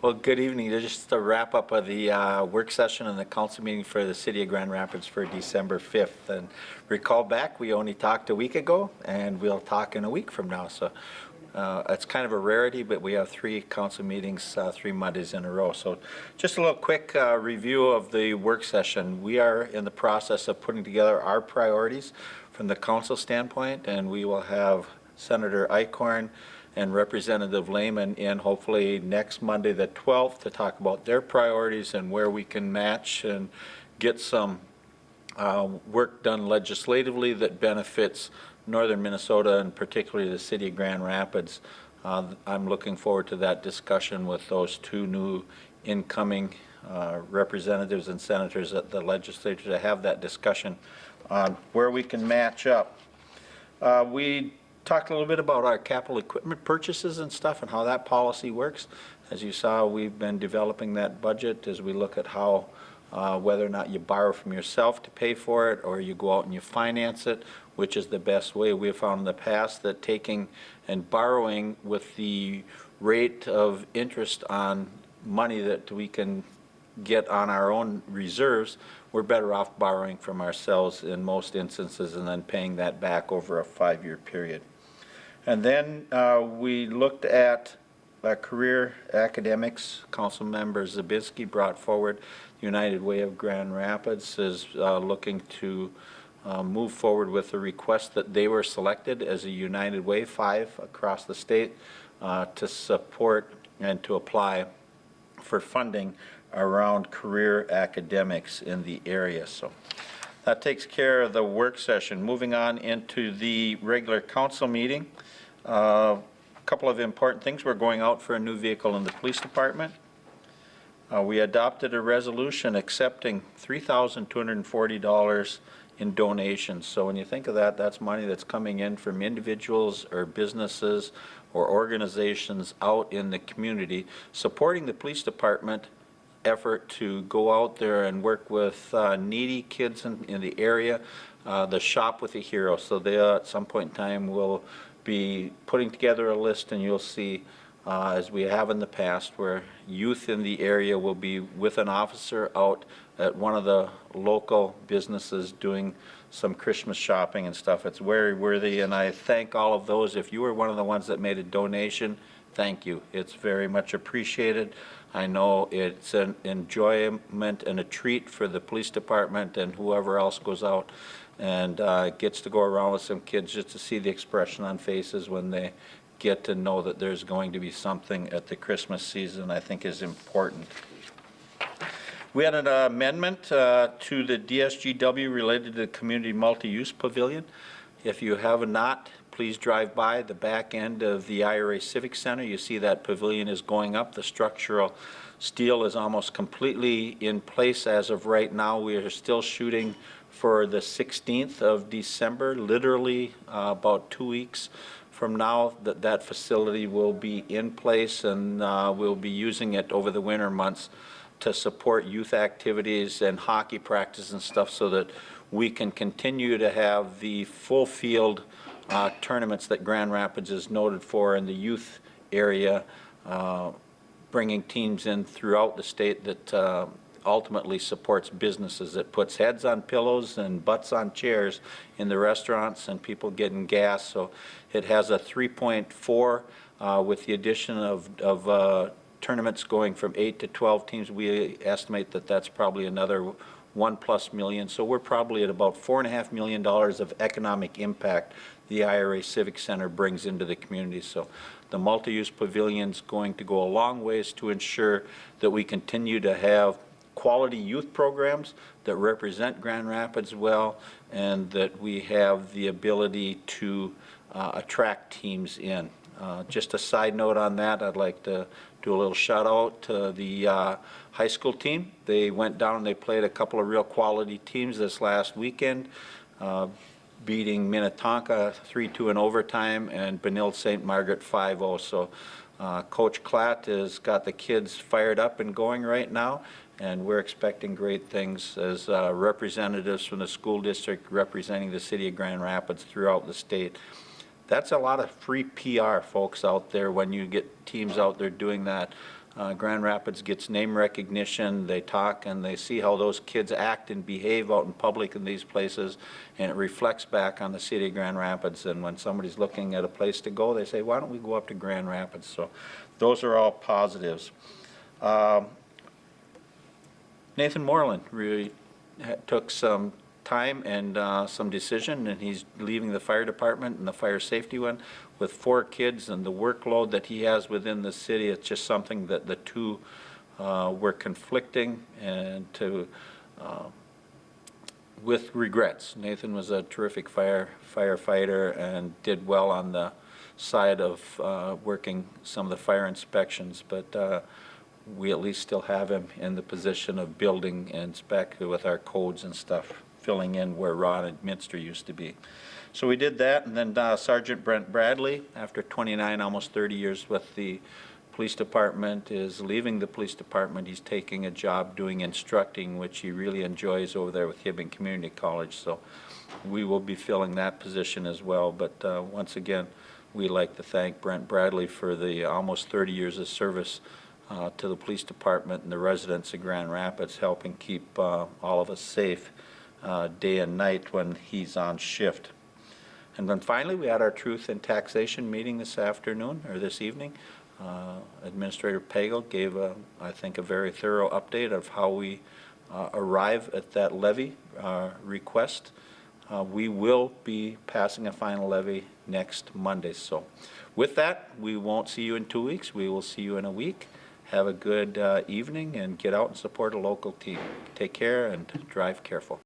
Well, good evening. Just a wrap up of the work session and the council meeting for the City of Grand Rapids for December 5th. And recall back, we only talked a week ago, and we'll talk in a week from now. So it's kind of a rarity, but we have 3 council meetings, 3 Mondays in a row. So just a little quick review of the work session. We are in the process of putting together our priorities from the council standpoint, and we will have Senator Eichhorn and Representative Lehman in hopefully next Monday the 12th to talk about their priorities and where we can match and get some work done legislatively that benefits northern Minnesota and particularly the City of Grand Rapids. I'm looking forward to that discussion with those 2 new incoming representatives and senators at the legislature to have that discussion on where we can match up. We talked a little bit about our capital equipment purchases and stuff and how that policy works. As you saw, we've been developing that budget as we look at how whether or not you borrow from yourself to pay for it or you go out and you finance it, which is the best way. We have found in the past that taking and borrowing with the rate of interest on money that we can get on our own reserves, we're better off borrowing from ourselves in most instances and then paying that back over a 5-year period. And then we looked at career academics. Councilmember Zabinski brought forward the United Way of Grand Rapids is looking to move forward with a request that they were selected as a United Way 5 across the state to support and to apply for funding around career academics in the area. So that takes care of the work session. Moving on into the regular council meeting. A couple of important things. We're going out for a new vehicle in the police department. We adopted a resolution accepting $3,240 in donations. So when you think of that, that's money that's coming in from individuals or businesses or organizations out in the community supporting the police department effort to go out there and work with needy kids in the area, the Shop with a Hero. So they at some point in time will be putting together a list, and you'll see as we have in the past where youth in the area will be with an officer out at one of the local businesses doing some Christmas shopping and stuff. It's very worthy, and I thank all of those. If you were one of the ones that made a donation, thank you. It's very much appreciated. I know it's an enjoyment and a treat for the police department and whoever else goes out and gets to go around with some kids just to see the expression on faces when they get to know that there's going to be something at the Christmas season, I think is important. We had an amendment to the DSGW related to the community multi-use pavilion. If you have not, please drive by the back end of the IRA Civic Center. You see that pavilion is going up. The structural steel is almost completely in place as of right now. We are still shooting for the 16th of December, literally about 2 weeks from now that facility will be in place, and we'll be using it over the winter months to support youth activities and hockey practice and stuff so that we can continue to have the full field tournaments that Grand Rapids is noted for in the youth area, bringing teams in throughout the state that ultimately supports businesses. It puts heads on pillows and butts on chairs in the restaurants and people getting gas. So it has a 3.4 with the addition of tournaments going from 8 to 12 teams. We estimate that that's probably another $1+ million. So we're probably at about $4.5 million of economic impact the IRA Civic Center brings into the community. So the multi-use pavilion is going to go a long ways to ensure that we continue to have quality youth programs that represent Grand Rapids well, and that we have the ability to attract teams in. Just a side note on that, I'd like to do a little shout out to the high school team. They went down and they played a couple of real quality teams this last weekend, beating Minnetonka 3-2 in overtime and Benilde St. Margaret 5-0. So Coach Klatt has got the kids fired up and going right now, and we're expecting great things as representatives from the school district representing the city of Grand Rapids throughout the state. That's a lot of free PR, folks, out there when you get teams out there doing that. Grand Rapids gets name recognition. They talk and they see how those kids act and behave out in public in these places, and it reflects back on the city of Grand Rapids. And when somebody's looking at a place to go, they say, why don't we go up to Grand Rapids? So those are all positives. Nathan Moreland really took some time and some decision, and he's leaving the fire department and the fire safety one with 4 kids, and the workload that he has within the city, it's just something that the two were conflicting, and with regrets. Nathan was a terrific firefighter and did well on the side of working some of the fire inspections, but we at least still have him in the position of building and inspect with our codes and stuff, filling in where Ron and Minster used to be. So we did that, and then Sergeant Brent Bradley, after 29, almost 30 years with the police department, is leaving the police department. He's taking a job doing instructing, which he really enjoys over there with Hibbing Community College. So we will be filling that position as well. But once again, we'd like to thank Brent Bradley for the almost 30 years of service to the police department and the residents of Grand Rapids, helping keep all of us safe day and night when he's on shift. And then finally, we had our Truth and Taxation meeting this afternoon, or this evening. Administrator Pagel gave, I think, a very thorough update of how we arrive at that levy request. We will be passing a final levy next Monday. So with that, we won't see you in 2 weeks. We will see you in a week. Have a good evening, and get out and support a local team. Take care and drive careful.